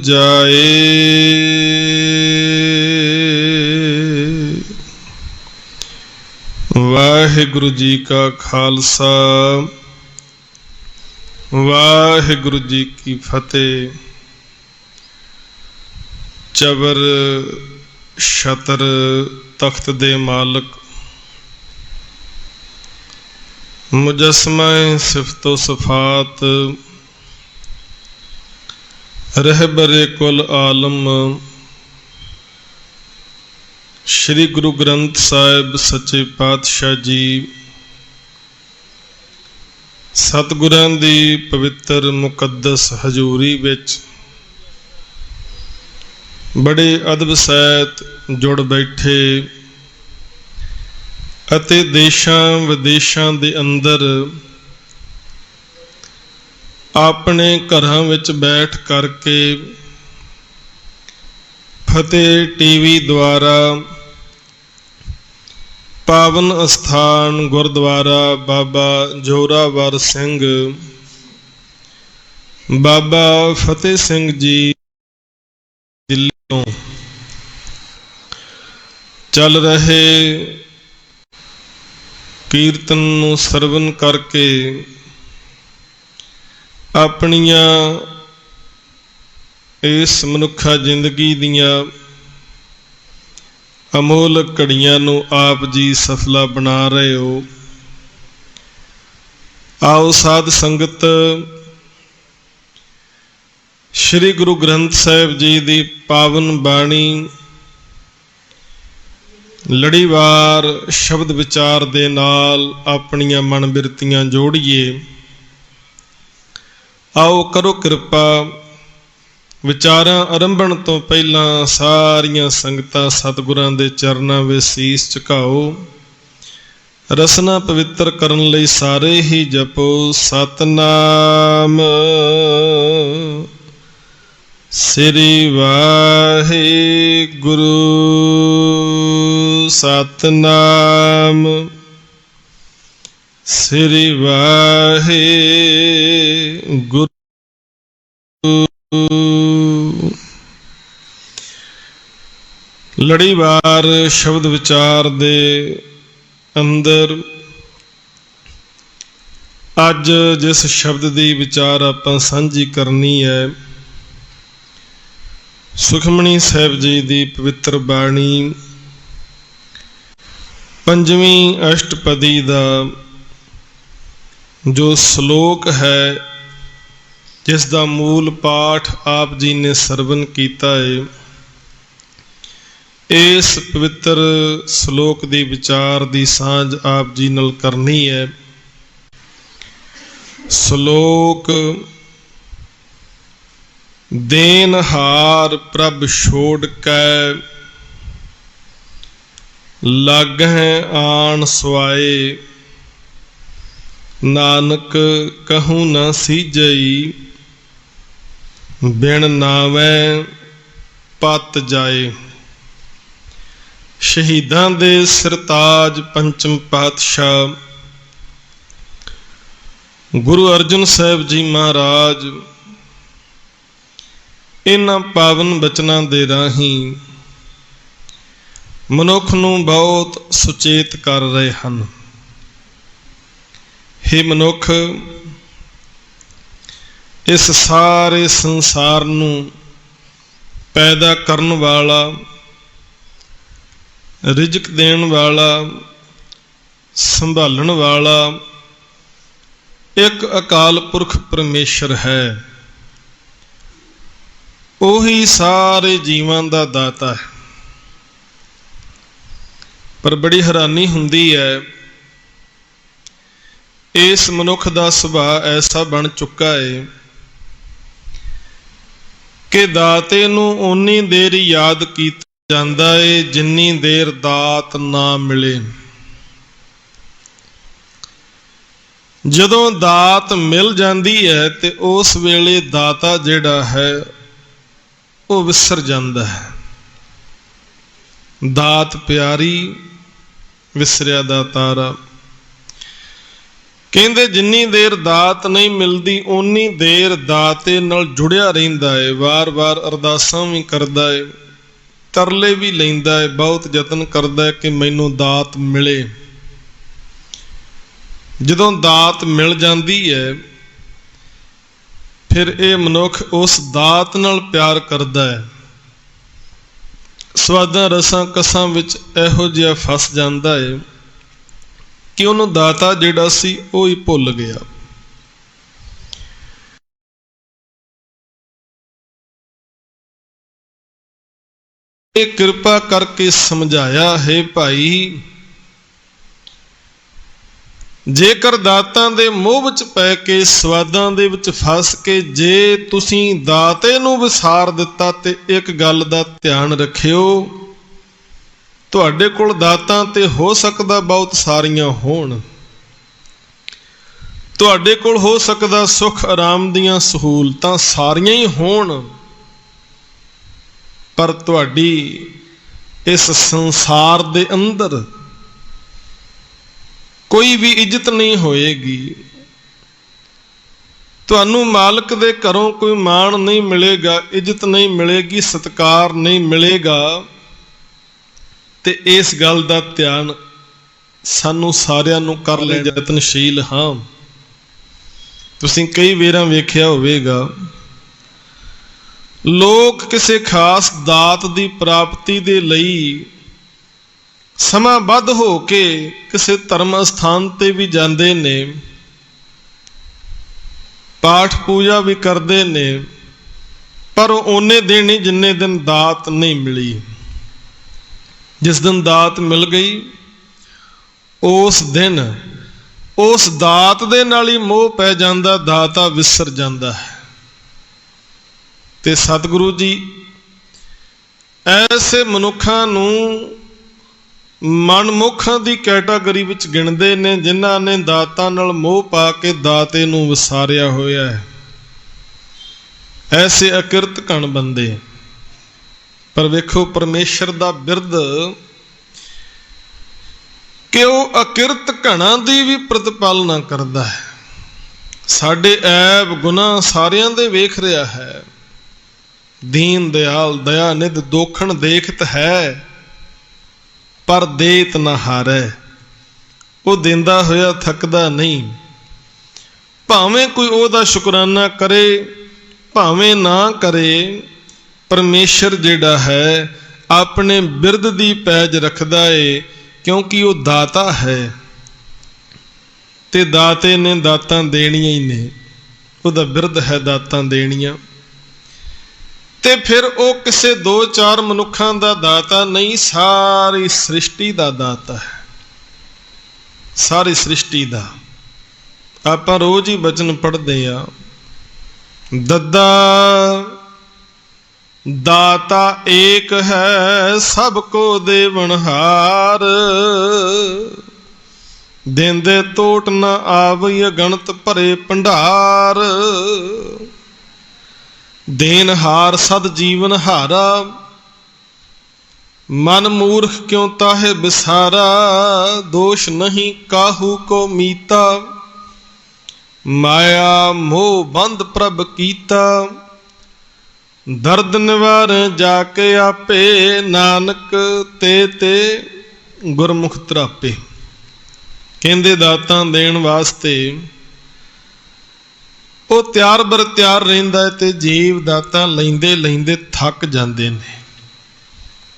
जाए। वाहिगुरु जी का खालसा, वाहिगुरु जी की फतेह। चबर छतर तख्त दे मालक, मुजस्मा सिफतो सफात, रहबरे कुल आलम, श्री गुरु ग्रंथ साहिब सच्चे पातशाह जी, सतगुरां दी पवित्र मुकद्दस हजूरी विच बड़े अदब सहित जुड़ बैठे अते देशां विदेशां दे अंदर अपने घरां विच बैठ करके फतेह टीवी द्वारा पावन अस्थान गुरुद्वारा बाबा जोरावर सिंह, बाबा फतेह सिंह जी दिल्ली तो चल रहे कीर्तन नूं सरवण करके अपनियां इस मनुखा जिंदगी दियां अमोल घड़ियां नूं आप जी सफला बना रहे हो। आओ साध संगत श्री गुरु ग्रंथ साहिब जी दी पावन बाणी लड़ीवार शब्द विचार दे नाल अपनियां मन बिरतियां जोड़िए। आओ करो कृपा, विचारां आरंभण तो पहला सारियां संगतां सतगुरां दे चरनां विच सीस झुकाओ। रसना पवित्र करन लई सारे ही जपो सतनाम श्री वाहिगुरु, सतनाम श्री वाहिगुरु। लड़ीवार शब्द विचार दे अंदर अज जिस शब्द की विचार आपां सांझी करनी है, सुखमणी साहिब जी की पवित्र बाणी पंजवीं अष्टपदी का जो श्लोक है, जिसका मूल पाठ आप जी ने सरवण किया है, इस पवित्र श्लोक की विचार की सांझ आप जी नाल करनी है। श्लोक देनहार प्रभ छोड़ कै लागै आन सुआए, नानक कहूँ न सीजई बिन नावै पत जाए। शहीदां दे सिरताज पंचम पातशाह गुरु अर्जन साहिब जी महाराज इन्हां पावन बचनां दे राही मनुख नूं बहुत सुचेत कर रहे हैं। हे मनुख, इस सारे संसार नूं पैदा करन वाला, रिजक देण वाला, संभालण वाला एक अकाल पुरख परमेश्वर है। ओही सारे जीवां दा दाता है। पर बड़ी हैरानी हुंदी है, इस मनुख का सुभाव ऐसा बन चुका है कि दाते नूं उन्नी देर याद कीता जांदा है जिन्नी देर दात ना मिले। जदों दात मिल जाती है तो उस वेले दाता जिहड़ा है वो विसर जाता है। दात प्यारी विसरिया दातारा। ਕਹਿੰਦੇ ਜਿੰਨੀ ਦੇਰ ਦਾਤ ਨਹੀਂ ਮਿਲਦੀ ਓਨੀ ਦੇਰ ਦਾਤੇ ਨਾਲ ਜੁੜਿਆ ਰਹਿੰਦਾ ਹੈ, ਵਾਰ-ਵਾਰ ਅਰਦਾਸਾਂ ਵੀ ਕਰਦਾ ਹੈ, ਤਰਲੇ ਵੀ ਲੈਂਦਾ ਹੈ, ਬਹੁਤ ਯਤਨ ਕਰਦਾ ਹੈ ਕਿ ਮੈਨੂੰ ਦਾਤ ਮਿਲੇ। ਜਦੋਂ ਦਾਤ ਮਿਲ ਜਾਂਦੀ ਹੈ ਫਿਰ ਇਹ ਮਨੁੱਖ ਉਸ ਦਾਤ ਨਾਲ ਪਿਆਰ ਕਰਦਾ ਹੈ, ਸਵਾਦਾਂ ਰਸਾਂ ਕਸਾਂ ਵਿੱਚ ਇਹੋ ਜਿਹਾ ਫਸ ਜਾਂਦਾ ਹੈ ਕਿ ਉਹਨੂੰ ਦਾਤਾ ਜਿਹੜਾ ਸੀ ਉਹ ਹੀ ਭੁੱਲ ਗਿਆ। ਇਹ ਕਿਰਪਾ ਕਰਕੇ ਸਮਝਾਇਆ ਹੈ ਭਾਈ, ਜੇਕਰ ਦਾਤਾਂ ਦੇ ਮੋਹ ਵਿੱਚ ਪੈ ਕੇ ਸਵਾਦਾਂ ਦੇ ਵਿੱਚ ਫਸ ਕੇ ਜੇ ਤੁਸੀਂ ਦਾਤੇ ਨੂੰ ਵਿਸਾਰ ਦਿੱਤਾ ਤੇ ਇੱਕ ਗੱਲ ਦਾ ਧਿਆਨ ਰੱਖਿਓ, ਤੁਹਾਡੇ ਕੋਲ ਦਾਤਾਂ ਤੇ ਹੋ ਸਕਦਾ ਬਹੁਤ ਸਾਰੀਆਂ ਹੋਣ, ਤੁਹਾਡੇ ਕੋਲ ਹੋ ਸਕਦਾ ਸੁੱਖ ਆਰਾਮ ਦੀਆਂ ਸਹੂਲਤਾਂ ਸਾਰੀਆਂ ਹੀ ਹੋਣ, ਪਰ ਤੁਹਾਡੀ ਇਸ ਸੰਸਾਰ ਦੇ ਅੰਦਰ ਕੋਈ ਵੀ ਇੱਜ਼ਤ ਨਹੀਂ ਹੋਏਗੀ। ਤੁਹਾਨੂੰ ਮਾਲਕ ਦੇ ਘਰੋਂ ਕੋਈ ਮਾਣ ਨਹੀਂ ਮਿਲੇਗਾ, ਇੱਜ਼ਤ ਨਹੀਂ ਮਿਲੇਗੀ, ਸਤਿਕਾਰ ਨਹੀਂ ਮਿਲੇਗਾ। ਤੇ ਇਸ ਗੱਲ ਦਾ ਧਿਆਨ ਸਾਨੂੰ ਸਾਰਿਆਂ ਨੂੰ ਕਰ ਲੈ ਯਤਨਸ਼ੀਲ ਹਾਂ। ਤੁਸੀਂ ਕਈ ਵਾਰਾਂ ਵੇਖਿਆ ਹੋਵੇਗਾ ਲੋਕ ਕਿਸੇ ਖਾਸ ਦਾਤ ਦੀ ਪ੍ਰਾਪਤੀ ਦੇ ਲਈ ਸਮਾਬੱਧ ਹੋ ਕੇ ਕਿਸੇ ਧਰਮ ਅਸਥਾਨ ਤੇ ਵੀ ਜਾਂਦੇ ਨੇ, ਪਾਠ ਪੂਜਾ ਵੀ ਕਰਦੇ ਨੇ, ਪਰ ਉਹ ਓਨੇ ਦਿਨ ਹੀ ਜਿੰਨੇ ਦਿਨ ਦਾਤ ਨਹੀਂ ਮਿਲੀ। ਜਿਸ ਦਿਨ ਦਾਤ ਮਿਲ ਗਈ ਉਸ ਦਿਨ ਉਸ ਦਾਤ ਦੇ ਨਾਲ ਹੀ ਮੋਹ ਪੈ ਜਾਂਦਾ, ਦਾਤਾ ਵਿਸਰ ਜਾਂਦਾ ਹੈ। ਤੇ ਸਤਿਗੁਰੂ ਜੀ ਐਸੇ ਮਨੁੱਖਾਂ ਨੂੰ ਮਨਮੁੱਖਾਂ ਦੀ ਕੈਟਾਗਰੀ ਵਿੱਚ ਗਿਣਦੇ ਨੇ ਜਿਨ੍ਹਾਂ ਨੇ ਦਾਤਾਂ ਨਾਲ ਮੋਹ ਪਾ ਕੇ ਦਾਤੇ ਨੂੰ ਵਿਸਾਰਿਆ ਹੋਇਆ ਹੈ। ਐਸੇ ਅਕਿਰਤ ਘਣ ਬੰਦੇ। ਪਰ ਵੇਖੋ ਪਰਮੇਸ਼ਰ ਦਾ ਬਿਰਧ ਕਿ ਉਹ ਅਕਿਰਤ ਘਣਾਂ ਦੀ ਵੀ ਪ੍ਰਤਿਪਾਲਨਾ ਕਰਦਾ ਹੈ। ਸਾਡੇ ਐਬ ਗੁਨਾਹ ਸਾਰਿਆਂ ਦੇ ਵੇਖ ਰਿਹਾ ਹੈ। ਦੀਨ ਦਿਆਲ ਦਇਆ ਨਿਧ ਦੋਖਣ ਦੇਖਤ ਹੈ, ਪਰ ਦੇਤ ਨਾ ਹਾਰੈ। ਉਹ ਦਿੰਦਾ ਹੋਇਆ ਥੱਕਦਾ ਨਹੀਂ, ਭਾਵੇਂ ਕੋਈ ਉਹਦਾ ਸ਼ੁਕਰਾਨਾ ਕਰੇ ਭਾਵੇਂ ਨਾ ਕਰੇ। ਪਰਮੇਸ਼ਰ ਜਿਹੜਾ ਹੈ ਆਪਣੇ ਬਿਰਧ ਦੀ ਪੈਜ ਰੱਖਦਾ ਏ, ਕਿਉਂਕਿ ਉਹ ਦਾਤਾ ਹੈ ਤੇ ਦਾਤੇ ਨੇ ਦਾਤਾਂ ਦੇਣੀਆਂ ਹੀ ਨੇ। ਉਹਦਾ ਬਿਰਧ ਹੈ ਦਾਤਾਂ ਦੇਣੀਆਂ। ਤੇ ਫਿਰ ਉਹ ਕਿਸੇ ਦੋ ਚਾਰ ਮਨੁੱਖਾਂ ਦਾ ਦਾਤਾ ਨਹੀਂ, ਸਾਰੀ ਸ੍ਰਿਸ਼ਟੀ ਦਾ ਦਾਤਾ ਹੈ, ਸਾਰੀ ਸ੍ਰਿਸ਼ਟੀ ਦਾ। ਆਪਾਂ ਰੋਜ਼ ਹੀ ਬਚਨ ਪੜ੍ਹਦੇ ਆ, ਦੱਦਾ ਦਾਤਾ ਏਕ ਹੈ ਸਭ ਕੋ ਦੇਵਨਹਾਰ, ਦੇਂਦੇ ਟੋਟ ਨਾ ਆਵਈ ਗਣਤ ਭਰੇ ਭੰਡਾਰ। ਦੇਨਹਾਰ ਸਦ ਜੀਵਨ ਹਾਰਾ, ਮਨ ਮੂਰਖ ਕਿਉਂ ਤਾਹੇ ਬਿਸਾਰਾ। ਦੋਸ਼ ਨਹੀਂ ਕਾਹੂ ਕੋ ਮੀਤਾ, ਮਾਇਆ ਮੋਹ ਬੰਦ ਪ੍ਰਭ ਕੀਤਾ। ਦਰਦ ਨਿਵਾਰ ਜਾ ਕੇ ਆਪੇ, ਨਾਨਕ ਤੇ ਤੇ ਗੁਰਮੁਖ ਤਰਾਪੇ। ਕਹਿੰਦੇ ਦਾਤਾਂ ਦੇਣ ਵਾਸਤੇ ਉਹ ਤਿਆਰ ਬਰ ਤਿਆਰ ਰਹਿੰਦਾ ਹੈ ਤੇ ਜੀਵ ਦਾਤਾਂ ਲੈਂਦੇ ਲੈਂਦੇ ਥੱਕ ਜਾਂਦੇ ਨੇ,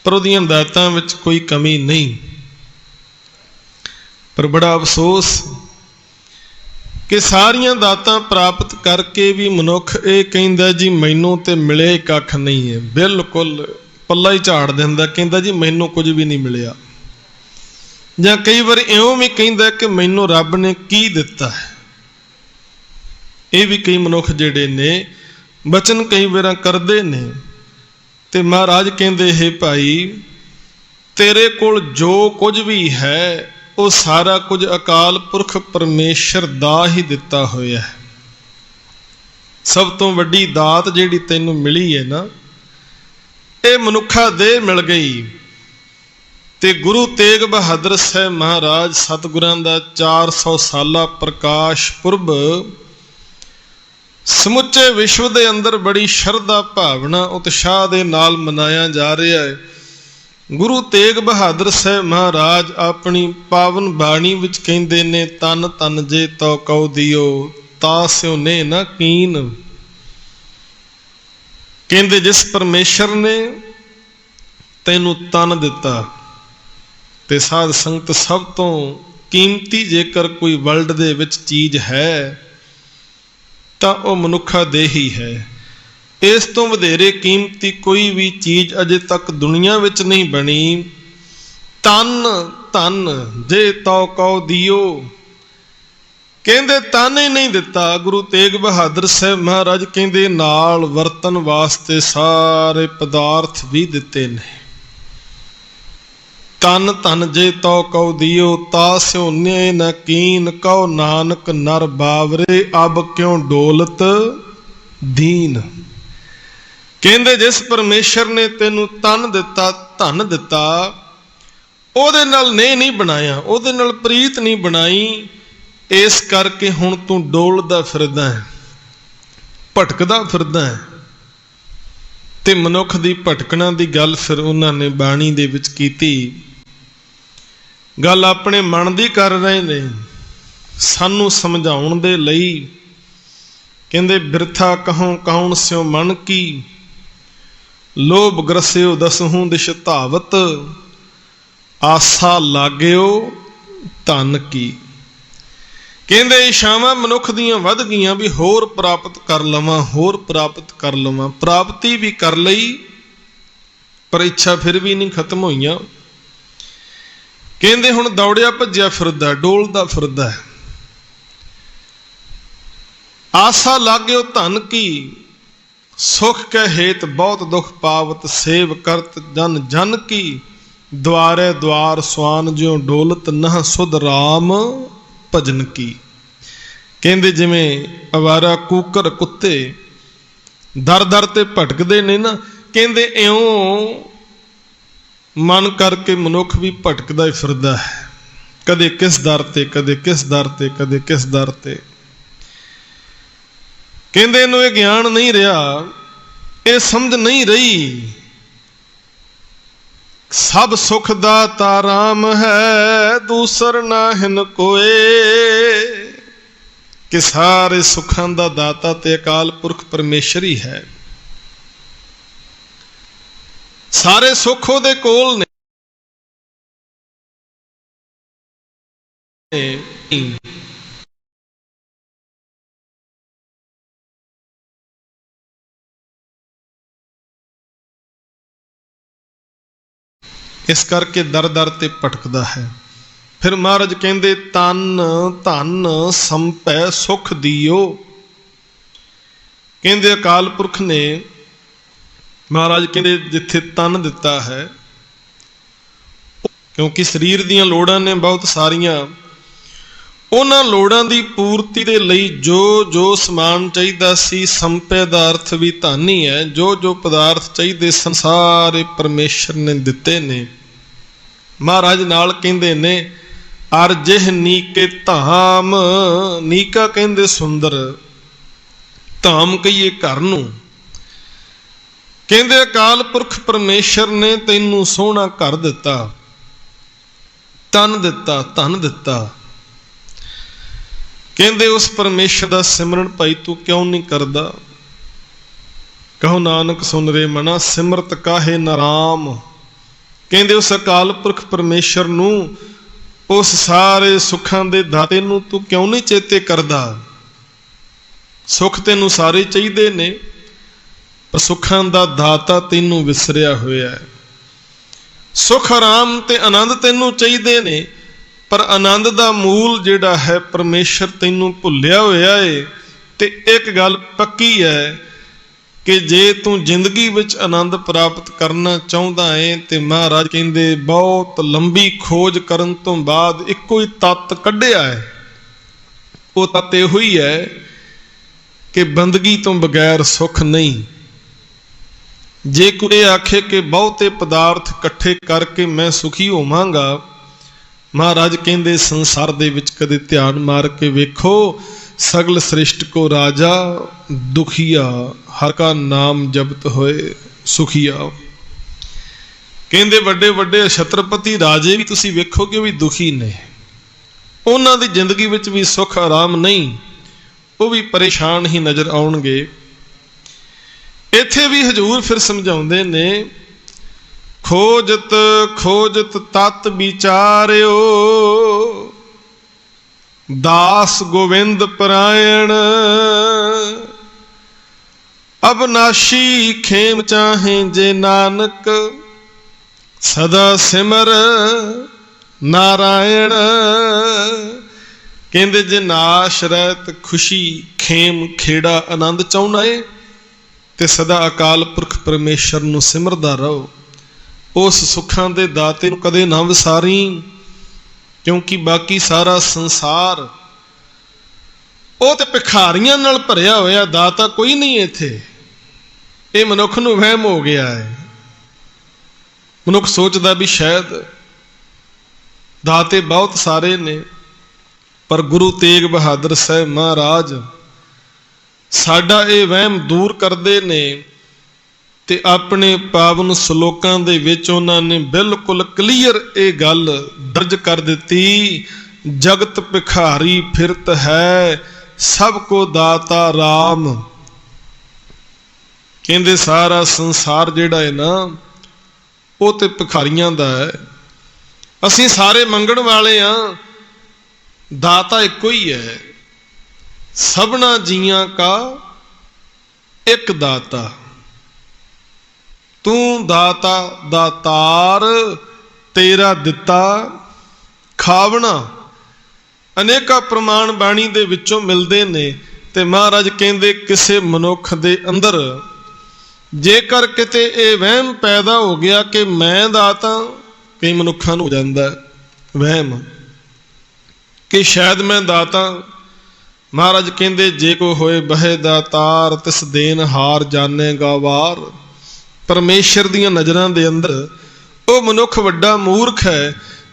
ਪਰ ਉਹਦੀਆਂ ਦਾਤਾਂ ਵਿੱਚ ਕੋਈ ਕਮੀ ਨਹੀਂ। ਪਰ ਬੜਾ ਅਫਸੋਸ ਕਿ ਸਾਰੀਆਂ ਦਾਤਾਂ ਪ੍ਰਾਪਤ ਕਰਕੇ ਵੀ ਮਨੁੱਖ ਇਹ ਕਹਿੰਦਾ ਜੀ ਮੈਨੂੰ ਤੇ ਮਿਲੇ ਕੱਖ ਨਹੀਂ ਹੈ। ਬਿਲਕੁਲ ਪੱਲਾ ਹੀ ਝਾੜ ਦਿੰਦਾ, ਕਹਿੰਦਾ ਜੀ ਮੈਨੂੰ ਕੁਝ ਵੀ ਨਹੀਂ ਮਿਲਿਆ। ਜਾਂ ਕਈ ਵਾਰ ਇਉਂ ਵੀ ਕਹਿੰਦਾ ਕਿ ਮੈਨੂੰ ਰੱਬ ਨੇ ਕੀ ਦਿੱਤਾ ਹੈ। ਇਹ ਵੀ ਕਈ ਮਨੁੱਖ ਜਿਹੜੇ ਨੇ ਬਚਨ ਕਈ ਵਾਰਾਂ ਕਰਦੇ ਨੇ ਤੇ ਮਹਾਰਾਜ ਕਹਿੰਦੇ ਹੈ ਭਾਈ ਤੇਰੇ ਕੋਲ ਜੋ ਕੁਝ ਵੀ ਹੈ ਉਹ ਸਾਰਾ ਕੁਝ ਅਕਾਲ ਪੁਰਖ ਪਰਮੇਸ਼ਰ ਦਾ ਹੀ ਦਿੱਤਾ ਹੋਇਆ ਹੈ। ਸਭ ਤੋਂ ਵੱਡੀ ਦਾਤ ਜਿਹੜੀ ਤੈਨੂੰ ਮਿਲੀ ਹੈ ਨਾ, ਇਹ ਮਨੁੱਖਾ ਦੇਹ ਮਿਲ ਗਈ। ਤੇ ਗੁਰੂ ਤੇਗ ਬਹਾਦਰ ਸਾਹਿਬ ਮਹਾਰਾਜ ਸਤਿਗੁਰਾਂ ਦਾ 400 ਸਾਲਾ ਪ੍ਰਕਾਸ਼ ਪੁਰਬ ਸਮੁੱਚੇ ਵਿਸ਼ਵ ਦੇ ਅੰਦਰ ਬੜੀ ਸ਼ਰਧਾ ਭਾਵਨਾ ਉਤਸ਼ਾਹ ਦੇ ਨਾਲ ਮਨਾਇਆ ਜਾ ਰਿਹਾ ਹੈ। ਗੁਰੂ ਤੇਗ ਬਹਾਦਰ ਸਾਹਿਬ ਮਹਾਰਾਜ ਆਪਣੀ ਪਾਵਨ ਬਾਣੀ ਵਿੱਚ ਕਹਿੰਦੇ ਨੇ, ਤਨ ਤਨ ਜੇ ਤੋ ਕਉ ਦਿਓ ਤਾ ਸਿਉ ਨੇ ਨਾ ਕੀਨ। ਕਹਿੰਦੇ ਜਿਸ ਪਰਮੇਸ਼ਰ ਨੇ ਤੈਨੂੰ ਤਨ ਦਿੱਤਾ, ਤੇ ਸਾਧ ਸੰਗਤ ਸਭ ਤੋਂ ਕੀਮਤੀ ਜੇਕਰ ਕੋਈ ਵਰਲਡ ਦੇ ਵਿੱਚ ਚੀਜ਼ ਹੈ ਤਾਂ ਉਹ ਮਨੁੱਖਾ ਦੇਹ ਹੀ ਹੈ। ਇਸ ਤੋਂ ਵਧੇਰੇ ਕੀਮਤੀ ਕੋਈ ਵੀ ਚੀਜ਼ ਅਜੇ ਤੱਕ ਦੁਨੀਆ ਵਿੱਚ ਨਹੀਂ ਬਣੀ। ਤਨ ਧਨ ਜੇ ਤਉ ਕਉ ਦਿਓ, ਕਹਿੰਦੇ ਤਨ ਹੀ ਨਹੀਂ ਦਿੱਤਾ। ਗੁਰੂ ਤੇਗ ਬਹਾਦਰ ਸਾਹਿਬ ਮਹਾਰਾਜ ਕਹਿੰਦੇ ਨਾਲ ਵਰਤਨ ਵਾਸਤੇ ਸਾਰੇ ਪਦਾਰਥ ਵੀ ਦਿੱਤੇ ਨੇ। ਤਨ ਧਨ ਜੇ ਤਉ ਕਉ ਦਿਓ ਤਾ ਸਿਉ ਨੇ ਨ ਕੀਨ, ਕਉ ਨਾਨਕ ਨਰ ਬਾਵਰੇ ਅਬ ਕਿਉਂ ਡੋਲਤ ਦੀਨ। ਕਹਿੰਦੇ ਜਿਸ ਪਰਮੇਸ਼ਰ ਨੇ ਤੈਨੂੰ ਤਨ ਦਿੱਤਾ, ਧਨ ਦਿੱਤਾ, ਉਹਦੇ ਨਾਲ ਨਹੀਂ ਬਣਾਇਆ, ਉਹਦੇ ਨਾਲ ਪ੍ਰੀਤ ਨਹੀਂ ਬਣਾਈ। ਇਸ ਕਰਕੇ ਹੁਣ ਤੂੰ ਡੋਲਦਾ ਫਿਰਦਾ ਹੈ, ਭਟਕਦਾ ਫਿਰਦਾ ਹੈ। ਤੇ ਮਨੁੱਖ ਦੀ ਭਟਕਣਾ ਦੀ ਗੱਲ ਫਿਰ ਉਹਨਾਂ ਨੇ ਬਾਣੀ ਦੇ ਵਿੱਚ ਕੀਤੀ। ਗੱਲ ਆਪਣੇ ਮਨ ਦੀ ਕਰ ਰਹੇ ਨੇ ਸਾਨੂੰ ਸਮਝਾਉਣ ਦੇ ਲਈ। ਕਹਿੰਦੇ ਬਿਰਥਾ ਕਹਉ ਕੌਣ ਸਿਉ ਮਨ ਕੀ, ਲੋਭ ਗ੍ਰਸਿਓ ਦਸਹੂ ਦਿਸ਼ ਧਾਵਤ, ਆਸਾ ਲਾਗਿਓ ਧਨ ਕੀ। ਕਹਿੰਦੇ ਇਛਾਵਾਂ ਮਨੁੱਖ ਦੀਆਂ ਵੱਧ ਗਈਆਂ ਵੀ ਹੋਰ ਪ੍ਰਾਪਤ ਕਰ ਲਵਾਂ, ਹੋਰ ਪ੍ਰਾਪਤ ਕਰ ਲਵਾਂ। ਪ੍ਰਾਪਤੀ ਵੀ ਕਰ ਲਈ ਪਰ ਇੱਛਾ ਫਿਰ ਵੀ ਨਹੀਂ ਖਤਮ ਹੋਈਆਂ। ਕਹਿੰਦੇ ਹੁਣ ਦੌੜਿਆ ਭੱਜਿਆ ਫਿਰਦਾ, ਡੋਲਦਾ ਫਿਰਦਾ। ਆਸਾ ਲਾਗਿਓ ਧਨ ਕੀ, ਸੁਖ ਕੈ ਹੇਤ ਬਹੁਤ ਦੁਖ ਪਾਵਤ, ਸੇਵ ਕਰਤ ਜਨ ਜਨ ਕੀ, ਦੁਆਰੇ ਦੁਆਰ ਸਵਾਨ ਜਿਉ ਡੋਲਤ ਨਹ ਸੁਧ ਰਾਮ ਭਜਨ ਕੀ। ਕਹਿੰਦੇ ਜਿਵੇਂ ਅਵਾਰਾ ਕੂਕਰ ਕੁੱਤੇ ਦਰ ਦਰ ਤੇ ਭਟਕਦੇ ਨੇ ਨਾ, ਕਹਿੰਦੇ ਇਉਂ ਮਨ ਕਰਕੇ ਮਨੁੱਖ ਵੀ ਭਟਕਦਾ ਹੀ ਫਿਰਦਾ ਹੈ, ਕਦੇ ਕਿਸ ਦਰ ਤੇ, ਕਦੇ ਕਿਸ ਦਰ ਤੇ, ਕਦੇ ਕਿਸ ਦਰ ਤੇ। ਕਹਿੰਦੇ ਇਹਨੂੰ ਇਹ ਗਿਆਨ ਨਹੀਂ ਰਿਹਾ, ਇਹ ਸਮਝ ਨਹੀਂ ਰਹੀ ਸਭ ਸੁਖ ਦਾਤਾ ਰਾਮ ਹੈ, ਦੂਸਰ ਨਾ ਹਿਨ ਕੋਏ। ਕਿ ਸਾਰੇ ਸੁੱਖਾਂ ਦਾ ਦਾਤਾ ਤੇ ਅਕਾਲ ਪੁਰਖ ਪਰਮੇਸ਼ਰ ਹੀ ਹੈ। ਸਾਰੇ ਸੁੱਖ ਉਹਦੇ ਕੋਲ ਨੇ। ਇਸ ਕਰਕੇ ਦਰ ਦਰ ਤੇ ਭਟਕਦਾ ਹੈ। ਫਿਰ ਮਹਾਰਾਜ ਕਹਿੰਦੇ ਤਨ ਧਨ ਸੰਪੈ ਸੁਖ ਦਿਓ। ਕਹਿੰਦੇ ਅਕਾਲ ਪੁਰਖ ਨੇ ਮਹਾਰਾਜ ਕਹਿੰਦੇ ਜਿੱਥੇ ਤਨ ਦਿੱਤਾ ਹੈ, ਕਿਉਂਕਿ ਸਰੀਰ ਦੀਆਂ ਲੋੜਾਂ ਨੇ ਬਹੁਤ ਸਾਰੀਆਂ, ਉਹਨਾਂ ਲੋੜਾਂ ਦੀ ਪੂਰਤੀ ਦੇ ਲਈ ਜੋ ਜੋ ਸਮਾਨ ਚਾਹੀਦਾ ਸੀ, ਸੰਪੈ ਦਾ ਅਰਥ ਵੀ ਧਨ ਹੀ ਹੈ। ਜੋ ਜੋ ਪਦਾਰਥ ਚਾਹੀਦੇ ਸੰਸਾਰੇ ਪਰਮੇਸ਼ਰ ਨੇ ਦਿੱਤੇ ਨੇ। ਮਹਾਰਾਜ ਨਾਲ ਕਹਿੰਦੇ ਨੇ ਅਰ ਜਿਹ ਨੀਕੇ ਧਾਮ, ਨੀਕਾ ਕਹਿੰਦੇ ਸੁੰਦਰ, ਧਾਮ ਕਹੀਏ ਘਰ ਨੂੰ। ਕਹਿੰਦੇ ਅਕਾਲ ਪੁਰਖ ਪਰਮੇਸ਼ਰ ਨੇ ਤੈਨੂੰ ਸੋਹਣਾ ਘਰ ਦਿੱਤਾ, ਤਨ ਦਿੱਤਾ, ਧਨ ਦਿੱਤਾ। ਕਹਿੰਦੇ ਉਸ ਪਰਮੇਸ਼ਰ ਦਾ ਸਿਮਰਨ ਭਾਈ ਤੂੰ ਕਿਉਂ ਨਹੀਂ ਕਰਦਾ? ਕਹੋ ਨਾਨਕ ਸੁਨ ਰੇ ਮਨਾ, ਸਿਮਰਤ ਕਾਹੇ ਨ ਰਾਮ। ਕਹਿੰਦੇ ਉਸ ਅਕਾਲ ਪੁਰਖ ਪਰਮੇਸ਼ਰ ਨੂੰ, ਉਸ ਸਾਰੇ ਸੁੱਖਾਂ ਦੇ ਦਾਤੇ ਨੂੰ ਤੂੰ ਕਿਉਂ ਨਹੀਂ ਚੇਤੇ ਕਰਦਾ? ਸੁੱਖ ਤੈਨੂੰ ਸਾਰੇ ਚਾਹੀਦੇ ਨੇ, ਪਰ ਸੁੱਖਾਂ ਦਾ ਦਾਤਾ ਤੈਨੂੰ ਵਿਸਰਿਆ ਹੋਇਆ ਹੈ। ਸੁਖ ਆਰਾਮ ਤੇ ਆਨੰਦ ਤੈਨੂੰ ਚਾਹੀਦੇ ਨੇ, ਪਰ ਆਨੰਦ ਦਾ ਮੂਲ ਜਿਹੜਾ ਹੈ ਪਰਮੇਸ਼ਰ ਤੈਨੂੰ ਭੁੱਲਿਆ ਹੋਇਆ ਏ। ਤੇ ਇੱਕ ਗੱਲ ਪੱਕੀ ਹੈ ਕਿ ਜੇ ਤੂੰ ਜ਼ਿੰਦਗੀ ਵਿੱਚ ਆਨੰਦ ਪ੍ਰਾਪਤ ਕਰਨਾ ਚਾਹੁੰਦਾ ਏ, ਤੇ ਮਹਾਰਾਜ ਕਹਿੰਦੇ ਬਹੁਤ ਲੰਬੀ ਖੋਜ ਕਰਨ ਤੋਂ ਬਾਅਦ ਇੱਕੋ ਹੀ ਤੱਤ ਕੱਢਿਆ ਹੈ। ਉਹ ਤੱਤ ਇਹੋ ਹੀ ਹੈ ਕਿ ਬੰਦਗੀ ਤੋਂ ਬਗੈਰ ਸੁੱਖ ਨਹੀਂ। जे कोई आखे कि बहुते पदार्थ इकट्ठे करके मैं सुखी होवांगा, महाराज कहंदे संसार दे विच कदे ध्यान मार के वेखो, सगल सृष्ट को राजा दुखिया, हर का नाम जपत होए सुखिया। कहंदे वड्डे वड्डे छत्रपति राजे भी तुसीं वेखोगे भी दुखी ने, उन्हां दी जिंदगी विच भी सुख आराम नहीं, वो भी परेशान ही नज़र आउणगे। इत्थे भी हजूर फिर समझाउंदे ने, खोजत खोजत तत विचारियो, दास गोविंद परायण, अबनाशी खेम चाहे जे नानक, सदा सिमर नारायण। कहंदे जे नाश रहत खुशी खेम खेड़ा आनंद चाहुना है ते सदा अकाल पुरख परमेश्वर नूं सिमरदा रहो। उस सुखां दे दाते नूं कदे ना विसारी, क्योंकि बाकी सारा संसार वो तो भिखारियां नाल भरिया होया, दाता कोई नहीं इत्थे। ये मनुख नूं वहम हो गया है। मनुख सोचदा भी शायद दाते बहुत सारे ने, पर गुरु तेग बहादुर साहब महाराज साडा ये वहम दूर करते ने ते अपने पावन सलोकां दे विच उन्होंने बिल्कुल क्लीयर ये गल दर्ज कर दी, जगत भिखारी फिरत है, सबको दाता राम। कहंदे सारा संसार जिहड़ा है ना, वो तो भिखारियां दा है। असीं सारे मंगण वाले हाँ, दाता इको ही है, सबना जियां का एक दाता। तू दाता दातार, तेरा दिता खावना। अनेका प्रमाण बाणी दे विचों मिलदे ने। ते महाराज कहंदे किसे मनुख दे अंदर जेकर किते ये वहम पैदा हो गया कि मैं दाता, कई मनुखां नूं हो जांदा वहम कि शायद मैं दाता। महाराज कहंदे जे को होए बहे दातार, तिस देन हार जानेगा वार। परमेश्वर दियां नज़रां दे अंदर वो मनुख वड्डा मूर्ख है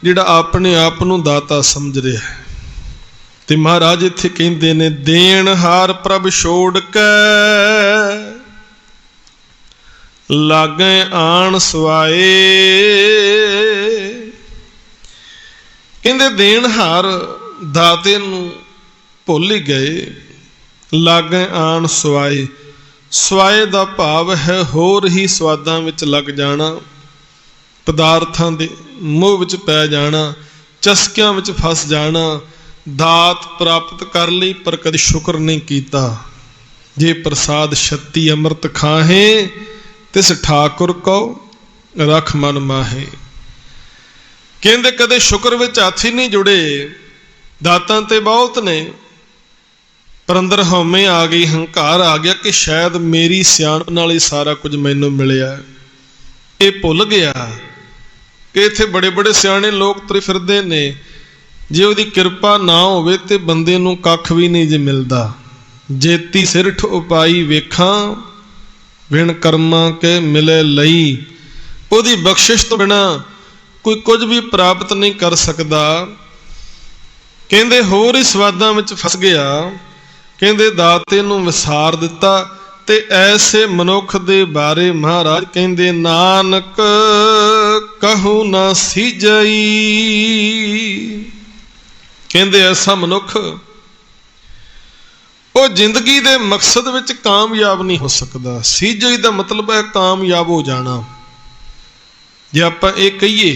जिहड़ा अपने आप नूं दाता समझ रहा है। ते महाराज इत्थे कहंदे ने, देन हार प्रभ छोड़ के लागे आण सुआए। कहंदे देन हार दाते नूं भुल ही गए, लागे आण सुआए। सुआए दा भाव है होर ही स्वादां विच लग जाना, पदार्थां दे मोह विच पै जाना, चस्कियां विच फस जाना। दात प्राप्त कर लई पर कदे शुक्र नहीं कीता। जे प्रसाद छत्ती अमृत खाहे, तिस ठाकुर को रख मन माहे। कहंदे कदे शुक्र विच हत्थ ही नहीं जुड़े। दातां ते बहुत ने, पर अंदर हौमे आ गई, हंकार आ गया कि शायद मेरी सियाणप नाल ही सारा कुछ मैनूं मिलिया। ये भुल गया कि इत्थे बड़े बड़े सियाणे लोग तुरे फिरदे ने, जे उहदी किरपा ना होवे ते बंदे नूं कख भी नहीं जे मिलदा। जेती सिरठ उपाई वेखां, बिन कर्मा के मिले लई। उहदी बख्शिश तो बिना कोई कुछ भी प्राप्त नहीं कर सकदा। कहंदे होर ही स्वादां विच फस गया। कहंदे दाते नूं विसार दिता। ते ऐसे मनुख दे बारे महाराज कहंदे, नानक कहूं ना सीजई। कहंदे ऐसा मनुख वो जिंदगी दे मकसद विच कामयाब नहीं हो सकता। सीजई दा मतलब है कामयाब हो जाना। जे आपां ये कहिए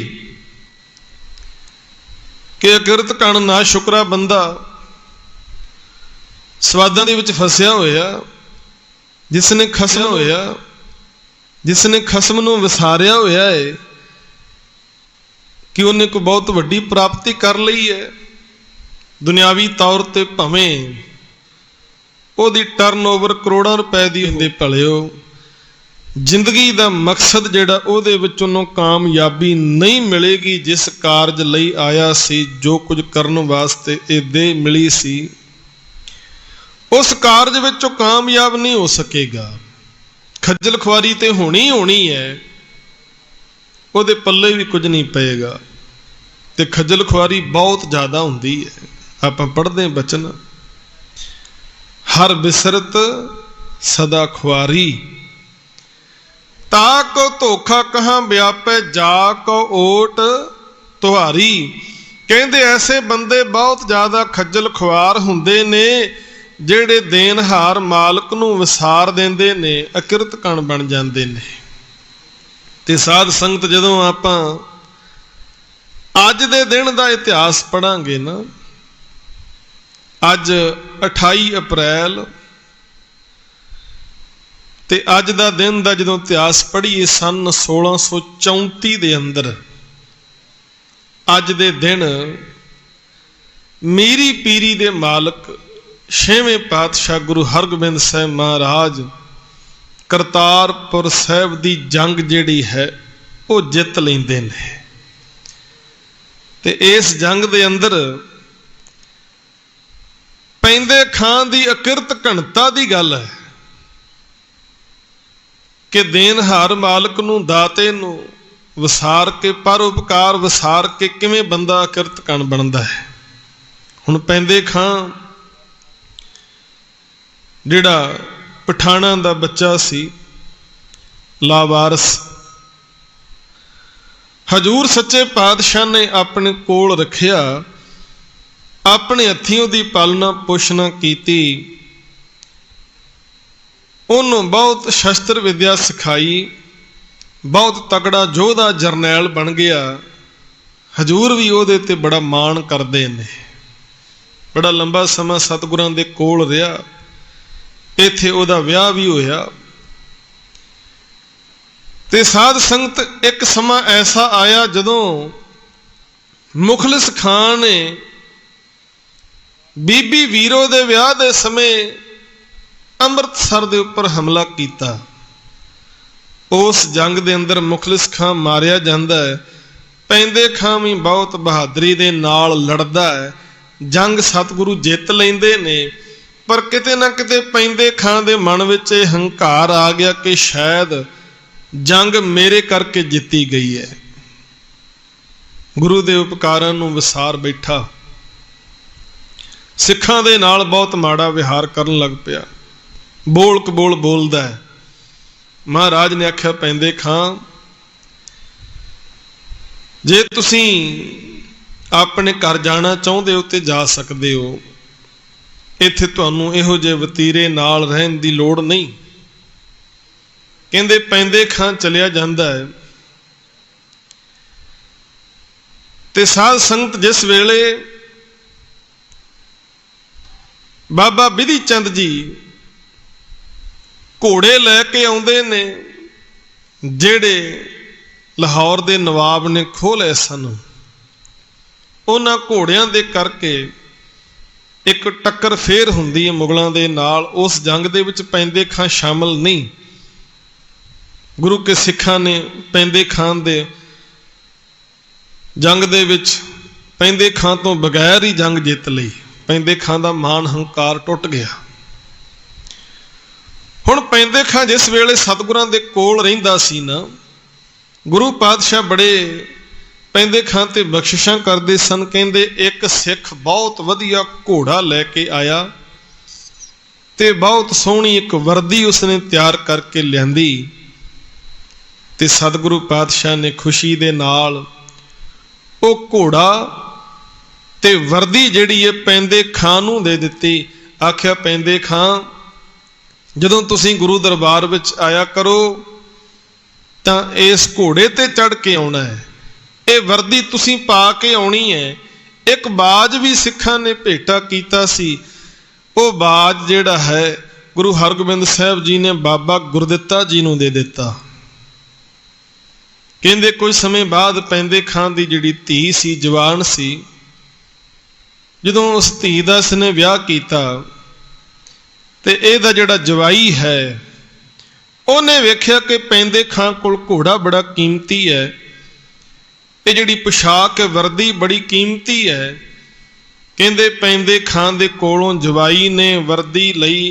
कि अकिरत कण ना शुकरा बंदा स्वादां दे विच फसिया होया, जिसने खसम होया, जिसने खसम नूं विसारिया होया है कि उन्हें कोई बहुत वड्डी प्राप्ति कर लई है, दुनियावी तौर ते भावें ओदी टर्नओवर करोड़ां रुपए दी हुंदे भलिओ, जिंदगी दा मकसद जिहड़ा ओहदे विच उहनूं कामयाबी नहीं मिलेगी। जिस कारज लई आया सी, जो कुछ करन वास्ते ये देह मिली सी, उस कारज विच कामयाब नहीं हो सकेगा। खज्जल खुआरी तो होनी होनी है, ਉਹਦੇ पल्ले भी कुछ नहीं पेगा। तो खज्जल खुआरी बहुत ज़्यादा होंदी है। आप पढ़ते हैं बचन, हर बिसरत सदा खुआरी, ताको धोखा कहाँ व्यापे जाको ओट तुहारी। कहते ऐसे बंदे बहुत ज़्यादा खज्जल खुआर हुंदे ने ਜਿਹੜੇ ਦੇਨਹਾਰ मालक नूं विसार देंदे ने, अकिरत कण बन जाते ने। ते साध संगत जदों आपां अज दे दिन दा इतिहास पढ़ांगे ना, अज 28 अप्रैल ते अज दा दिन दा जदों इतिहास पढ़ीए सन 1634 दे अंदर, अज दे दिन मीरी पीरी दे मालक 6वें पातशाह गुरु हरगोबिंद साहिब महाराज करतारपुर साहिब दी जंग जिहड़ी है वो जित लैंदे ने। ते इस जंग दे अंदर पैंदे खां दी अकिरत घणता दी गल है कि देनहार मालक नूं दाते नूं विसार के, परोपकार विसार के किवें बंदा अकिरत कण बनदा है। हुण पैंदे खां जिहड़ा पठाणा दा बच्चा सी, लावारस, हजूर सच्चे पातशाह ने अपने कोल रखिया, अपने हत्थीं दी पालना पोषणा कीती, उन्होंने बहुत शस्त्र विद्या सिखाई, बहुत तगड़ा योधा जरनैल बन गया। हजूर भी उहदे ते बड़ा माण करदे ने। बड़ा लंबा समा सतगुरां दे कोल रहा, इत्थे उहदा विआह भी होया। ते साध संगत एक समा ऐसा आया जदों मुखलिस खान ने बीबी वीरो दे विआह दे समय अमृतसर दे उपर हमला किया। उस जंग दे अंदर मुखलिस खां मारिया जांदा है। पैंदे खां भी बहुत बहादरी दे नाल लड़दा है। जंग सतगुरु जित लैंदे ने, पर किते ना किते पैंदे खां दे मन विच हंकार आ गया कि शायद जंग मेरे करके जिती गई है। गुरु दे उपकारां नूं विसार बैठा, सिखां दे नाल बहुत माड़ा विहार करन लग पिया, बोल कबोल बोलदा है। महाराज ने आख्या, पैंदे खां जे तुसीं अपने घर जाना चाहुंदे हो ते जा सकदे हो, इत्थे तुहानूं इहो जे वतीरे नाल रहन दी लोड़ नहीं। कहंदे पैंदे खां चलिया जांदा है। ते साध संगत जिस वेले बाबा बिधि चंद जी घोड़े लैके आउंदे ने, जेड़े लाहौर दे नवाब ने खोह लए सन, उन्हां घोड़ियां दे करके एक टक्कर फेर हुंदी है मुगलों के नाल। उस जंग दे विच पैंदे खां शामिल नहीं। गुरु के सिखां ने पैंदे खां दे जंग दे विच पैंदे खां तो बगैर ही जंग जित लई। पैंदे खां दा मान हंकार टुट गया। हुण पैंदे खां जिस वेले सतगुरां दे कोल रहिंदा सी ना, गुरु पातशाह बड़े पैंदे खां ते बख्शिशां करदे सन। कहंदे एक सिख बहुत वधिया घोड़ा लैके आया ते बहुत सोहनी एक वर्दी उसने तैयार करके लियांदी, ते सतगुरु पातशाह ने खुशी दे नाल वो घोड़ा ते वर्दी जिहड़ी है पैंदे खां नूं दे दित्ती। आख्या, पैंदे खां जदों तुसीं गुरु दरबार विच आया करो तां इस घोड़े ते चढ़ के आउणा है, ये वर्दी तुसीं पा के आउणी है। एक बाज भी सिखां ने भेटा कीता सी, वो बाज जिहड़ा है गुरु हरगोबिंद साहिब जी ने बाबा गुरदित्ता जी नूं दे दिता। कहंदे कुछ समय बाद पैंदे खां दी जिहड़ी धी सी, जवान सी, जदों उस धी दा इसने विआह कीता ते इहदा जिहड़ा जवाई है उहने वेख्या कि पैंदे खां कोल घोड़ा बड़ा कीमती है, ये जिहड़ी पोशाक वर्दी बड़ी कीमती है। कहंदे पैंदे खां दे कोलों जवाई ने वर्दी लई,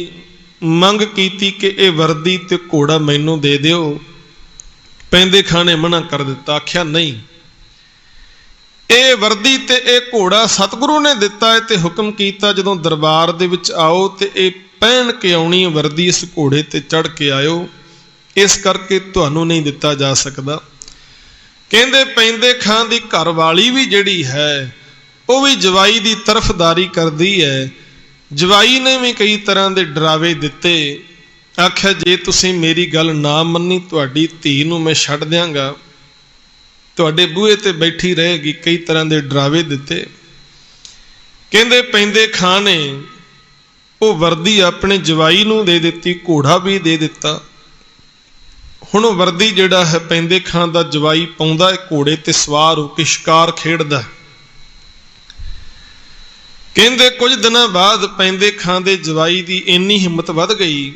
ਮੰਗ ਕੀਤੀ ਕਿ ਇਹ ਵਰਦੀ ਤੇ ਘੋੜਾ ਮੈਨੂੰ ਦੇ ਦਿਓ। ਪੈਂਦੇ ਖਾਂ ਨੇ ਮਨਾ ਕਰ ਦਿੱਤਾ, ਆਖਿਆ ਨਹੀਂ, ਇਹ ਵਰਦੀ ਤੇ ਇਹ ਘੋੜਾ ਸਤਿਗੁਰੂ ਨੇ ਦਿੱਤਾ ਹੈ ਤੇ ਹੁਕਮ ਕੀਤਾ ਜਦੋਂ ਦਰਬਾਰ ਦੇ ਵਿੱਚ ਆਓ ਤੇ ਇਹ ਪਹਿਨ ਕੇ ਆਉਣੀ ਵਰਦੀ, ਇਸ ਘੋੜੇ ਤੇ ਚੜ੍ਹ ਕੇ ਆਇਓ, ਇਸ ਕਰਕੇ ਤੁਹਾਨੂੰ ਨਹੀਂ ਦਿੱਤਾ ਜਾ ਸਕਦਾ। ਕਹਿੰਦੇ ਪੈਂਦੇ ਖਾਂ ਦੀ ਘਰਵਾਲੀ ਵੀ ਜਿਹੜੀ ਹੈ ਉਹ ਵੀ ਜਵਾਈ ਦੀ ਤਰਫਦਾਰੀ ਕਰਦੀ ਹੈ। ਜਵਾਈ ਨੇ ਵੀ ਕਈ ਤਰ੍ਹਾਂ ਦੇ ਡਰਾਵੇ ਦਿੱਤੇ, ਆਖਿਆ ਜੇ ਤੁਸੀਂ ਮੇਰੀ ਗੱਲ ਨਾ ਮੰਨੀ ਤੁਹਾਡੀ ਧੀ ਨੂੰ ਮੈਂ ਛੱਡ ਦਿਆਂਗਾ, ਤੁਹਾਡੇ ਬੂਹੇ ਤੇ ਬੈਠੀ ਰਹੇਗੀ। ਕਈ ਤਰ੍ਹਾਂ ਦੇ ਡਰਾਵੇ ਦਿੱਤੇ। ਕਹਿੰਦੇ ਪੈਂਦੇ ਖਾਂ ਨੇ ਉਹ ਵਰਦੀ ਆਪਣੇ ਜਵਾਈ ਨੂੰ ਦੇ ਦਿੱਤੀ, ਘੋੜਾ ਵੀ ਦੇ ਦਿੱਤਾ। ਹੁਣ ਉਹ ਵਰਦੀ ਜਿਹੜਾ ਹੈ ਪੈਂਦੇ ਖਾਂ ਦਾ ਜਵਾਈ ਪਾਉਂਦਾ ਹੈ, ਘੋੜੇ ਤੇ ਸਵਾਰ ਹੋ ਕੇ ਸ਼ਿਕਾਰ ਖੇਡਦਾ। ਕਹਿੰਦੇ ਕੁਝ ਦਿਨਾਂ ਬਾਅਦ ਪੈਂਦੇ ਖਾਂ ਦੇ ਜਵਾਈ ਦੀ ਇੰਨੀ ਹਿੰਮਤ ਵੱਧ ਗਈ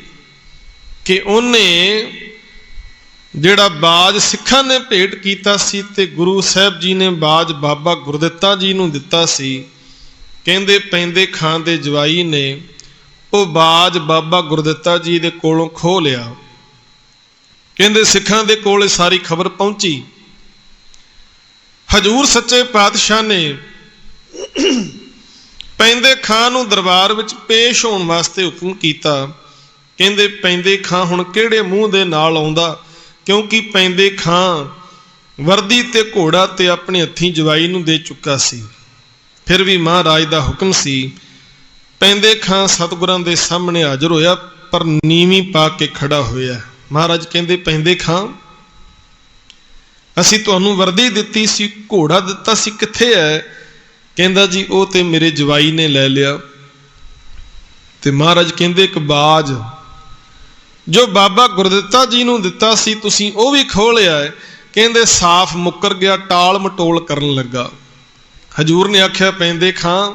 ਕਿ ਉਹਨੇ ਜਿਹੜਾ ਬਾਜ ਸਿੱਖਾਂ ਨੇ ਭੇਟ ਕੀਤਾ ਸੀ ਤੇ ਗੁਰੂ ਸਾਹਿਬ ਜੀ ਨੇ ਬਾਜ ਬਾਬਾ ਗੁਰਦਿੱਤਾ ਜੀ ਨੂੰ ਦਿੱਤਾ ਸੀ। ਕਹਿੰਦੇ ਪੈਂਦੇ ਖਾਂ ਦੇ ਜਵਾਈ ਨੇ ਉਹ ਬਾਜ ਬਾਬਾ ਗੁਰਦਿੱਤਾ ਜੀ ਦੇ ਕੋਲੋਂ ਖੋਹ ਲਿਆ। ਕਹਿੰਦੇ ਸਿੱਖਾਂ ਦੇ ਕੋਲ ਸਾਰੀ ਖਬਰ ਪਹੁੰਚੀ। ਹਜ਼ੂਰ ਸੱਚੇ ਪਾਤਸ਼ਾਹ ਨੇ ਪੈਂਦੇ ਖਾਂ ਨੂੰ ਦਰਬਾਰ ਵਿੱਚ ਪੇਸ਼ ਹੋਣ ਵਾਸਤੇ ਹੁਕਮ ਕੀਤਾ। ਕਹਿੰਦੇ ਪੈਂਦੇ ਖਾਂ ਹੁਣ ਕਿਹੜੇ ਮੂੰਹ ਦੇ ਨਾਲ ਆਉਂਦਾ, ਕਿਉਂਕਿ ਪੈਂਦੇ ਖਾਂ ਵਰਦੀ ਤੇ ਘੋੜਾ ਤੇ ਆਪਣੇ ਹੱਥੀਂ ਜਵਾਈ ਨੂੰ ਦੇ ਚੁੱਕਾ ਸੀ। ਫਿਰ ਵੀ ਮਹਾਰਾਜ ਦਾ ਹੁਕਮ ਸੀ। ਪੈਂਦੇ ਖਾਂ ਸਤਿਗੁਰਾਂ ਦੇ ਸਾਹਮਣੇ ਹਾਜ਼ਰ ਹੋਇਆ, ਪਰ ਨੀਵੀਂ ਪਾ ਕੇ ਖੜਾ ਹੋਇਆ। ਮਹਾਰਾਜ ਕਹਿੰਦੇ ਪੈਂਦੇ ਖਾਂ, ਅਸੀਂ ਤੁਹਾਨੂੰ ਵਰਦੀ ਦਿੱਤੀ ਸੀ, ਘੋੜਾ ਦਿੱਤਾ ਸੀ, ਕਿੱਥੇ ਹੈ? ਕਹਿੰਦਾ ਜੀ ਉਹ ਤੇ ਮੇਰੇ ਜਵਾਈ ਨੇ ਲੈ ਲਿਆ। ਤੇ ਮਹਾਰਾਜ ਕਹਿੰਦੇ ਇੱਕ ਬਾਜ ਜੋ ਬਾਬਾ ਗੁਰਦਿੱਤਾ ਜੀ ਨੂੰ ਦਿੱਤਾ ਸੀ ਤੁਸੀਂ ਉਹ ਵੀ ਖੋਹ ਲਿਆ ਹੈ। ਕਹਿੰਦੇ ਸਾਫ਼ ਮੁੱਕਰ ਗਿਆ, ਟਾਲ ਮਟੋਲ ਕਰਨ ਲੱਗਾ। ਹਜ਼ੂਰ ਨੇ ਆਖਿਆ ਪੈਂਦੇ ਖਾਂ,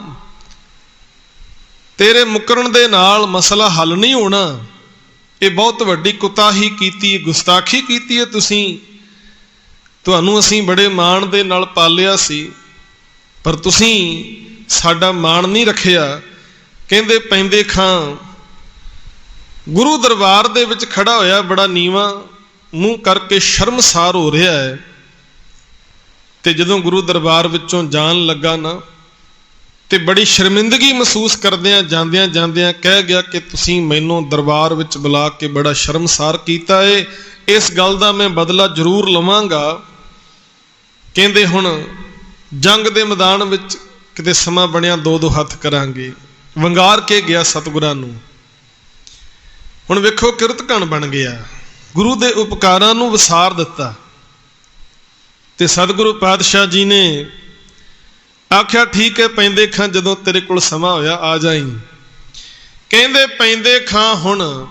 ਤੇਰੇ ਮੁੱਕਰਨ ਦੇ ਨਾਲ ਮਸਲਾ ਹੱਲ ਨਹੀਂ ਹੋਣਾ, ਇਹ ਬਹੁਤ ਵੱਡੀ ਕੁਤਾਹੀ ਕੀਤੀ, ਗੁਸਤਾਖੀ ਕੀਤੀ ਹੈ ਤੁਸੀਂ। ਤੁਹਾਨੂੰ ਅਸੀਂ ਬੜੇ ਮਾਣ ਦੇ ਨਾਲ ਪਾਲਿਆ ਸੀ, ਪਰ ਤੁਸੀਂ ਸਾਡਾ ਮਾਣ ਨਹੀਂ ਰੱਖਿਆ। ਕਹਿੰਦੇ ਪੈਂਦੇ ਖਾਂ ਗੁਰੂ ਦਰਬਾਰ ਦੇ ਵਿੱਚ ਖੜਾ ਹੋਇਆ, ਬੜਾ ਨੀਵਾਂ ਮੂੰਹ ਕਰਕੇ ਸ਼ਰਮਸਾਰ ਹੋ ਰਿਹਾ ਹੈ। ਤੇ ਜਦੋਂ ਗੁਰੂ ਦਰਬਾਰ ਵਿੱਚੋਂ ਜਾਣ ਲੱਗਾ ਨਾ, ਤੇ ਬੜੀ ਸ਼ਰਮਿੰਦਗੀ ਮਹਿਸੂਸ ਕਰਦਿਆਂ ਜਾਂਦਿਆਂ ਜਾਂਦਿਆਂ ਕਹਿ ਗਿਆ ਕਿ ਤੁਸੀਂ ਮੈਨੂੰ ਦਰਬਾਰ ਵਿੱਚ ਬੁਲਾ ਕੇ ਬੜਾ ਸ਼ਰਮਸਾਰ ਕੀਤਾ ਏ, ਇਸ ਗੱਲ ਦਾ ਮੈਂ ਬਦਲਾ ਜ਼ਰੂਰ ਲਵਾਂਗਾ। ਕਹਿੰਦੇ ਹੁਣ ਜੰਗ ਦੇ ਮੈਦਾਨ ਵਿੱਚ ਕਿਤੇ ਸਮਾਂ ਬਣਿਆ ਦੋ ਦੋ ਹੱਥ ਕਰਾਂਗੇ। ਵੰਗਾਰ ਕੇ ਗਿਆ ਸਤਿਗੁਰਾਂ ਨੂੰ। ਹੁਣ ਵੇਖੋ ਕਿਰਤ ਘਣ ਬਣ ਗਿਆ, ਗੁਰੂ ਦੇ ਉਪਕਾਰਾਂ ਨੂੰ ਵਿਸਾਰ ਦਿੱਤਾ। ਤੇ ਸਤਿਗੁਰੂ ਪਾਤਸ਼ਾਹ ਜੀ ਨੇ ਆਖਿਆ ਠੀਕ ਹੈ ਪੈਂਦੇ ਖਾਂ, ਜਦੋਂ ਤੇਰੇ ਕੋਲ ਸਮਾਂ ਹੋਇਆ ਆ ਜਾਈਂ। ਕਹਿੰਦੇ ਪੈਂਦੇ ਖਾਂ ਹੁਣ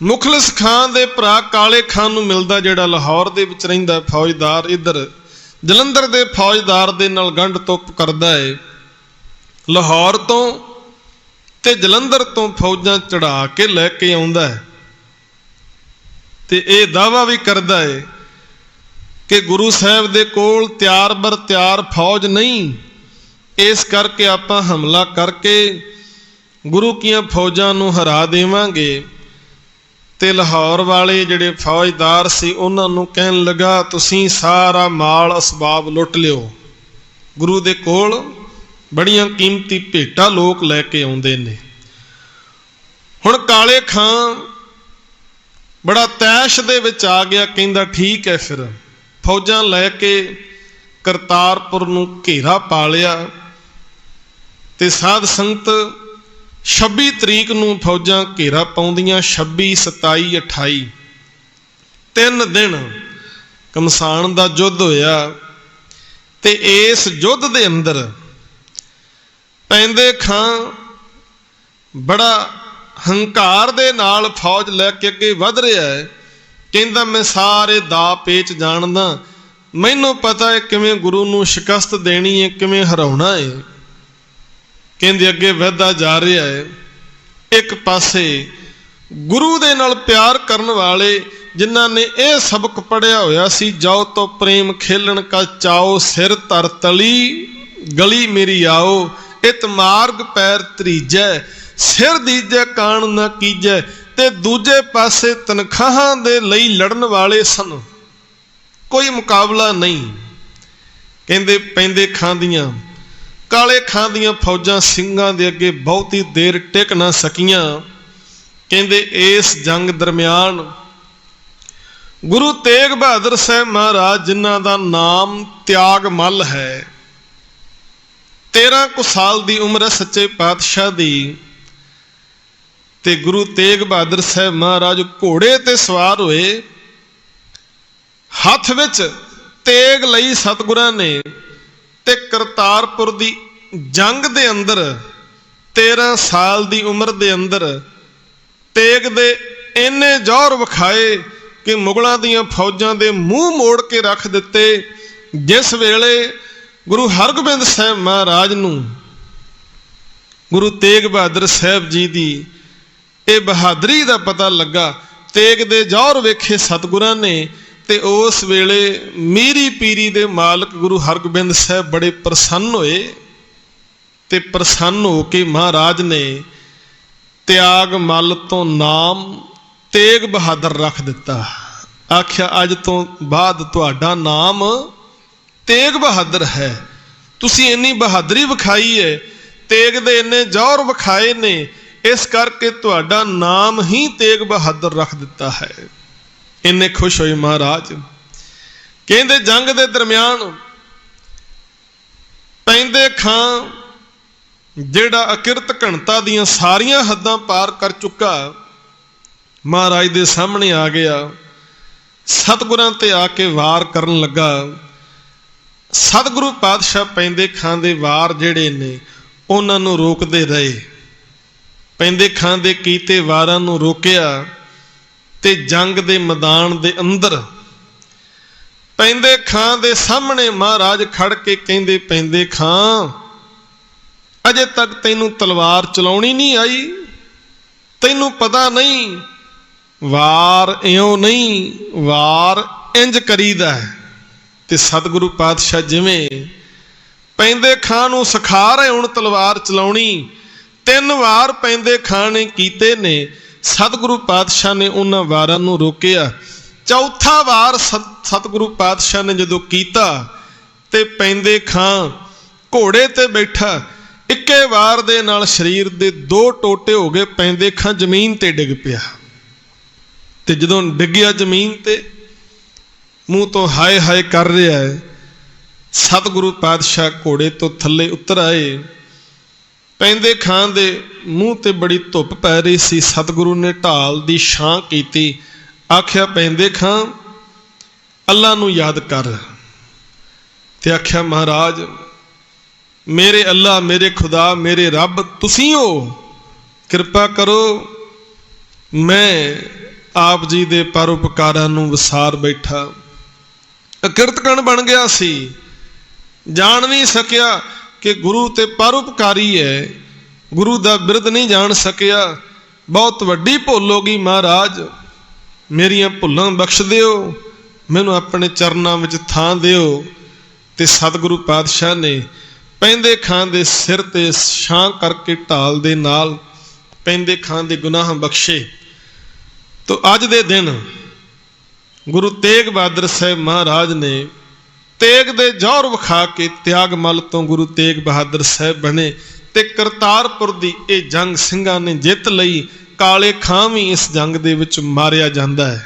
ਮੁਖਲਿਸ ਖਾਂ ਦੇ ਭਰਾ ਕਾਲੇ ਖਾਂ ਨੂੰ ਮਿਲਦਾ, ਜਿਹੜਾ ਲਾਹੌਰ ਦੇ ਵਿੱਚ ਰਹਿੰਦਾ ਫੌਜਦਾਰ, ਇੱਧਰ ਜਲੰਧਰ ਦੇ ਫੌਜਦਾਰ ਦੇ ਨਾਲ ਗੰਢ ਤੁੱਪ ਕਰਦਾ ਹੈ। ਲਾਹੌਰ ਤੋਂ ਤੇ ਜਲੰਧਰ ਤੋਂ ਫੌਜਾਂ ਚੜਾ ਕੇ ਲੈ ਕੇ ਆਉਂਦਾ ਹੈ ਤੇ ਇਹ ਦਾਅਵਾ ਵੀ ਕਰਦਾ ਹੈ ਕਿ ਗੁਰੂ ਸਾਹਿਬ ਦੇ ਕੋਲ ਤਿਆਰ ਬਰ ਤਿਆਰ ਫੌਜ ਨਹੀਂ, ਇਸ ਕਰਕੇ ਆਪਾਂ ਹਮਲਾ ਕਰਕੇ ਗੁਰੂ ਕੀਆਂ ਫੌਜਾਂ ਨੂੰ ਹਰਾ ਦੇਵਾਂਗੇ। ਤੇ ਲਾਹੌਰ ਵਾਲੇ ਜਿਹੜੇ ਫੌਜਦਾਰ ਸੀ ਉਹਨਾਂ ਨੂੰ ਕਹਿਣ ਲੱਗਾ ਤੁਸੀਂ ਸਾਰਾ ਮਾਲ ਅਸਬਾਬ ਲੁੱਟ ਲਿਓ, ਗੁਰੂ ਦੇ ਕੋਲ ਬੜੀਆਂ ਕੀਮਤੀ ਭੇਟਾਂ ਲੋਕ ਲੈ ਕੇ ਆਉਂਦੇ ਨੇ। ਹੁਣ ਕਾਲੇ ਖਾਂ ਬੜਾ ਤੈਸ਼ ਦੇ ਵਿੱਚ ਆ ਗਿਆ, ਕਹਿੰਦਾ ਠੀਕ ਹੈ। ਫਿਰ ਫੌਜਾਂ ਲੈ ਕੇ ਕਰਤਾਰਪੁਰ ਨੂੰ ਘੇਰਾ ਪਾ ਲਿਆ ਤੇ ਸਾਧ ਸੰਗਤ 26 ਤਰੀਕ ਨੂੰ ਫੌਜਾਂ ਘੇਰਾ ਪਾਉਂਦੀਆਂ, 26, 27, 28 3 ਦਿਨ ਘਮਸਾਣ ਦਾ ਯੁੱਧ ਹੋਇਆ। ਤੇ ਇਸ ਯੁੱਧ ਦੇ ਅੰਦਰ ਪੈਂਦੇ ਖਾਂ ਬੜਾ ਹੰਕਾਰ ਦੇ ਨਾਲ ਫੌਜ ਲੈ ਕੇ ਅੱਗੇ ਵਧ ਰਿਹਾ ਹੈ। ਕਹਿੰਦਾ ਮੈਂ ਸਾਰੇ ਦਾ ਪੇਚ ਜਾਣਦਾ, ਮੈਨੂੰ ਪਤਾ ਹੈ ਕਿਵੇਂ ਗੁਰੂ ਨੂੰ ਸ਼ਿਕਸਤ ਦੇਣੀ ਹੈ, ਕਿਵੇਂ ਹਰਾਉਣਾ ਹੈ। ਕਹਿੰਦੇ ਅੱਗੇ ਵਧਦਾ ਜਾ ਰਿਹਾ ਹੈ। ਇੱਕ ਪਾਸੇ ਗੁਰੂ ਦੇ ਨਾਲ ਪਿਆਰ ਕਰਨ ਵਾਲੇ ਜਿਨ੍ਹਾਂ ਨੇ ਇਹ ਸਬਕ ਪੜ੍ਹਿਆ ਹੋਇਆ ਸੀ, ਜਾਓ ਤੋਂ ਪ੍ਰੇਮ ਖੇਲਣ ਕਾ ਚਾਓ, ਸਿਰ ਧਰ ਤਲੀ ਗਲੀ ਮੇਰੀ ਆਓ, ਇਤ ਮਾਰਗ ਪੈਰ ਤਰੀਜੈ, सिर दीजै कान ना कीजै। ते दूजे पासे तनखाहां दे लई लड़न वाले सन, कोई मुकाबला नहीं। कहंदे पैंदे खांदियां काले खां दियां फौजां ਸਿੰਘਾਂ ਦੇ ਅੱਗੇ ਬਹੁਤੀ देर टिक ना सकियां। कहंदे इस जंग दरम्यान गुरु तेग बहादुर साहब महाराज, जिन्हां दा नाम त्याग मल है, 13 कुछ साल की उम्र है सच्चे पातशाह दी, ते गुरु तेग बहादुर साहब महाराज घोड़े ते सवार होए, हथ विच तेग लई सतगुरां ने, ते करतारपुर दी जंग दे अंदर 13 साल की उम्र दे अंदर तेग दे इन्ने जौहर विखाए कि मुगलों दीयां फौजां दे मूँह मोड़ के रख दिते। जिस वेले गुरु हरगोबिंद साहब महाराज नूं गुरु तेग बहादुर साहब जी दी ये बहादरी का पता लगा, तेग दे जौहर वेखे सतगुरां ने, ते उस वेले मीरी पीरी दे मालक गुरु हरगोबिंद साहब बड़े प्रसन्न होए, ते प्रसन्न हो के महाराज ने त्याग मल तो नाम तेग बहादुर रख दिता। आख्या अज तो बाद तुहाडा नाम तेग बहादुर है। तुसी इन्नी बहादरी विखाई है, तेग दे इन्ने जौहर विखाए ने, इस करके तुहाडा नाम ही तेग बहादुर रख दिता है। इन्ने खुश होए महाराज। कहंदे जंग दे दरम्यान पैंदे खां जेड़ा अकिरत घणता दियां सारियां हद्दां पार कर चुका, महाराज दे सामने आ गया, सतगुरां ते आके वार करन लगा। सतगुरु पातशाह पैंदे खां दे वार जेड़े ने उन्हां नूं रोकदे रहे, पैंदे खां दे कीते वारां नूं रोकिया, ते जंग दे मैदान दे अंदर पैंदे खां दे सामने महाराज खड़ के कहंदे, पैंदे खां अजे तक तैनू तलवार चलाउणी नहीं आई, तैनू पता नहीं वार इउं नहीं, वार इंज करीदा है। ते सतगुरु पातशाह जिवें पैंदे खां नूं सिखा रहे हुण तलवार चलाउणी, 3 वार पैंदे खां ने कीते ने, सतगुरु पातशाह ने उन्हां वारां नूं रोकिया। चौथा वार सतगुरु पातशाह ने जदों कीता ते पैंदे खां घोड़े ते बैठा, इक्के वार दे नाल शरीर दे 2 टोटे हो गए, पैंदे खां जमीन ते डिग पिया। ते जदों डिग्या जमीन ते मूँह तो हाय हाय कर रहा है, सतगुरु पातशाह घोड़े तो थले उतर आए। पैंदे खां दे मूँह ते बड़ी धुप पै रही सी, सतगुरु ने ढाल दी छां कीती। आख्या पैंदे खां अल्लाह नूं याद कर। ते आख्या महाराज मेरे अल्लाह, मेरे खुदा, मेरे रब तुसी हो, कृपा करो, मैं आप जी दे परोपकारां नूं विसार बैठा। अकिरतकण बन गया सी, जान नहीं सकिया कि गुरु ते परोपकारी है, गुरु दा बिरद नहीं जान सकिया। बहुत वड्डी भुल हो गई महाराज, मेरियां भुल्लां बख्श दिओ, मैनूं अपने चरनां विच थां दिओ। ते सतगुरु पातशाह ने पैंदे खां दे सिर ते छां करके ढाल दे नाल पैंदे खां दे गुनाह बख्शे। तो अज दे दिन गुरु तेग बहादुर साहब महाराज ने तेग दे जौहर विखा के त्याग मल तो गुरु तेग बहादुर साहब बने, ते करतारपुर दी ये जंग ਸਿੰਘਾਂ ने जित लई। काले खां भी इस जंग दे विच मारिया जांदा है।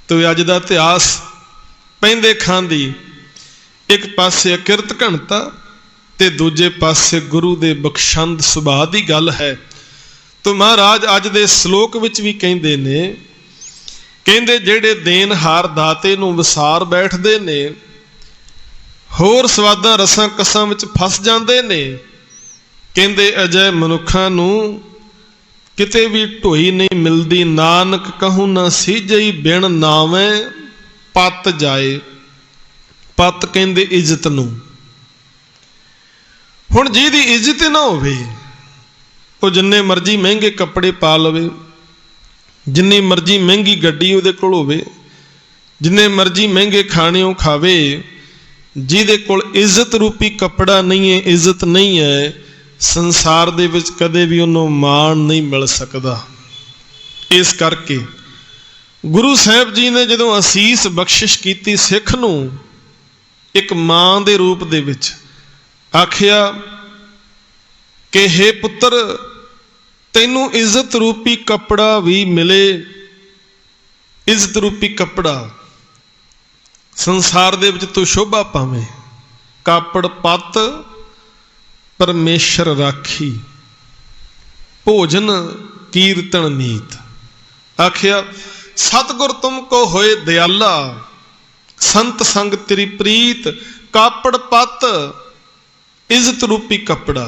तो अज दा इतिहास पैंदे खां दी एक पासे अकिरत घणता ते दूजे पासे गुरु दे बख्शंद सुभाअ दी गल है। तो महाराज अज दे श्लोक विच भी कहंदे ने, कहंदे जेड़े देनहार दाते नूं विसार बैठदे ने, होर सवादां रसां कसां विच फस जांदे ने। कहंदे अजय मनुखां नूं किते भी ढोई नहीं मिलदी, नानक कहूँ ना सीजई बिन नावें पत जाए। पत कहंदे इज्जत नूं। हुण जिहदी इज्जत ना होवे, वो जिन्ने मर्जी महंगे कपड़े पा लवे, जिन्नी मर्जी महंगी गड्डी उहदे कोल होवे, जिन्ने मर्जी महंगे खाने वो खावे, जिहदे कोल इज्जत रूपी कपड़ा नहीं है, इज्जत नहीं है, संसार दे विच कदे भी उन्हों मान नहीं मिल सकता। इस करके गुरु साहब जी ने जदों असीस बख्शिश की सिख नूं एक मां दे रूप दे विच आखिया कि हे पुत्र तैनूं इज्जत रूपी कपड़ा भी मिले, इज्जत रूपी कपड़ा संसार दे विच तू शोभा पावें, कापड़ पत परमेश्वर राखी, भोजन कीर्तन नीत। आखिया सतगुर तुमको होए दयाला, संत संग तेरी प्रीत, कापड़ पत इज्जत रूपी कपड़ा।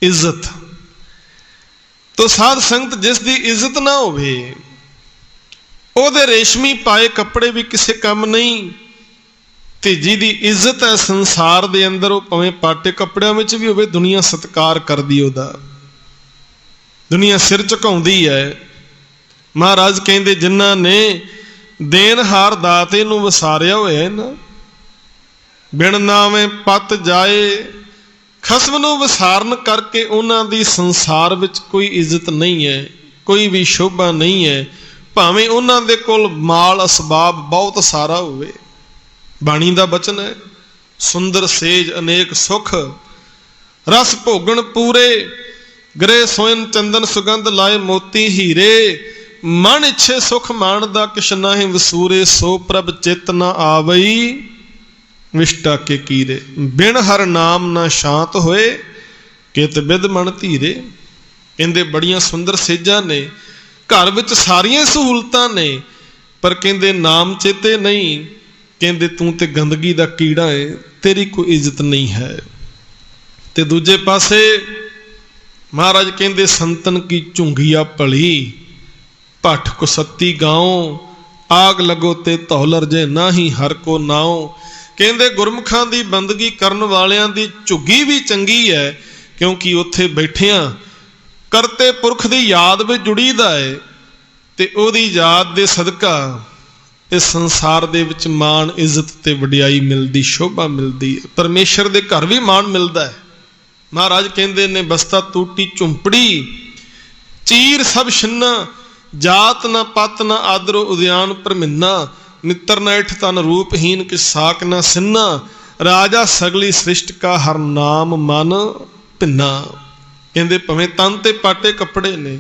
इज्जत तो साध संगत जिस दी इज्जत ना होवे ओदे रेशमी पाए कपड़े भी किसी काम नहीं, ते जिहदी इज्जत है संसार दे अंदर, भावें पाटे कपड़ियां विच भी होवे, दुनिया सत्कार करदी ओदा, दुनिया सिर झुकाउंदी है। महाराज कहंदे जिन्हां ने देनहार दाते नूं वसारिया होया ना, बिन नावें पत जाए, खसम नूं वसारन करके उन्हां दी संसार विच कोई इज्जत नहीं है, कोई भी शोभा नहीं है, भावें उन्हां दे कोल माल असबाब बहुत सारा होवे। बाणी दा बचन है, सुंदर सेज अनेक सुख, रस भोगण पूरे, गृह सोयन चंदन सुगंध लाए मोती हीरे, मन इच्छे सुख मानदा किश नाहीं वसूरे, सो प्रभ चित न आवई विष्टा के कीरे, बिन हर नाम ना शांत होए, कित बिद मन धीरे। कहंदे बड़ियां सुंदर सेजां ने, घर विच सारियां सहूलतां ने, पर कहंदे नाम चेते नहीं, कहंदे तू ते गंदगी दा कीड़ा है, तेरी कोई इज्जत नहीं है। ते दूजे पासे महाराज कहंदे संतन की झुंगिया भली, भट्ठ कुसत्ती गाओ, आग लगो ते धौलर जे नाही हर को नाओ। कहंदे गुरमुखां दी बंदगी करन वालियां दी झुग्गी भी चंगी है, क्योंकि उत्थे बैठियां करते पुरख दी याद विच जुड़ीदा है, ते ओदी याद दे सदका इस संसार दे विच मान इज्जत ते वडियाई मिलदी, शोभा मिलदी, परमेश्वर दे घर भी मान मिलदा है। महाराज कहंदे ने बस्ता टूटी झुंपड़ी, चीर सब छिन्ना, जात ना पत ना आदरो उद्यान परमिन्ना, नित्र न इठ तन रूपहीन किस साक न सिन्ना, राजा सगली सृष्टि का हर नाम मन भिन्ना। कहंदे भावें तन ते पाटे कपड़े ने,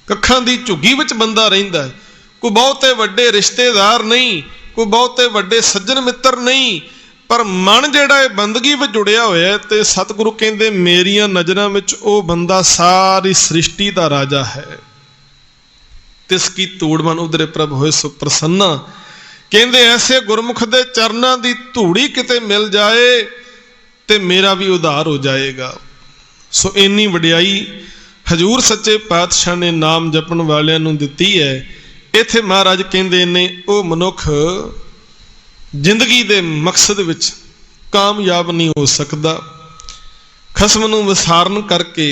कखां दी झुग्गी विच बंदा रहिंदा है, कोई बहुते वड्डे रिश्तेदार नहीं, कोई बहुते वड्डे सज्जन मित्र नहीं, पर मन जिहड़ा है बंदगी विच जुड़िया होया है। ते सतगुरु कहंदे मेरियां नज़रां विच ओ बंदा सारी सृष्टि दा राजा है, तिसकी तूड़ मन उधरे प्रभ होए सो प्रसन्ना। कहंदे ऐसे गुरमुख दे चरनां दी धूड़ी किते मिल जाए ते मेरा भी उद्धार हो जाएगा। सो इन्नी वडियाई हजूर सच्चे पातशाह ने नाम जपण वालियां नूं दित्ती है। इत्थे महाराज कहंदे ने ओ मनुख जिंदगी दे मकसद विच कामयाब नहीं हो सकदा, खसम नूं विसारन करके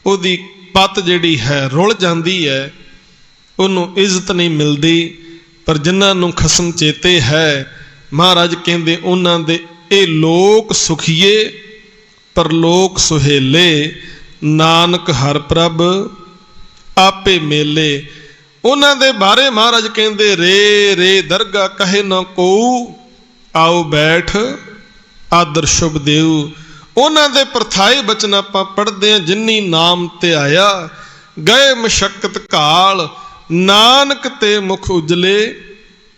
ओदी पत जिहड़ी है रुल जांदी है, ओनूं इज्जत नहीं मिलदी। पर जिन्हां नूं खसम चेते है, महाराज कहंदे उन्हां दे ए लोक सुखीए परलोक सुहेले, नानक हर प्रभ आपे मेले। उन्हां दे बारे महाराज कहंदे रे रे दरगा कहे न को, आओ बैठ आदर शुभ देऊ। उन्हां दे परथाए बचन आपां पढ़दे हां, जिन्नी नाम ते आया गए मशक्कत काल, नानक ते मुख उजले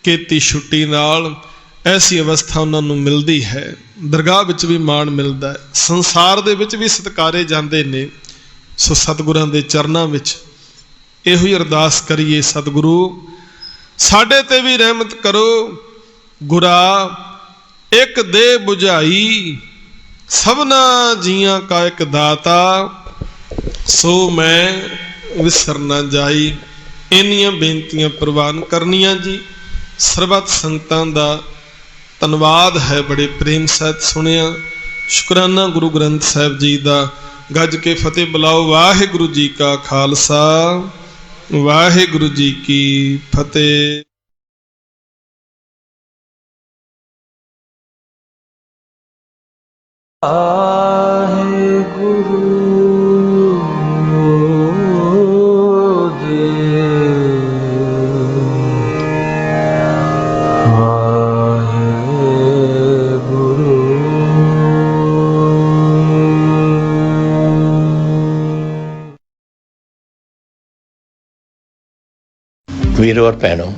केती छुट्टी नाल। ऐसी अवस्था उन्हां नूं मिलदी है, दरगाह विच भी मान मिलदा है, संसार दे विच भी सत्कारे जांदे ने। सो सतगुरां दे चरनां विच इहो ही अरदास करिए, सतगुरु साडे ते भी रहमत करो, गुरा एक दे बुझाई, सबना जियां का एक दाता, सो मैं विसर ना जाई। इन्नियां बेनतियां प्रवान करनियां जी। सरबत संगतां दा धन्नवाद है, बड़े प्रेम सहित सुनिया। शुकराना गुरु ग्रंथ साहिब जी दा। गज के फतेह बुलाओ। वाहिगुरु जी का खालसा, वाहिगुरु जी की फतेह। वाहिगुरु। ਵੀਰੋ और भैनों,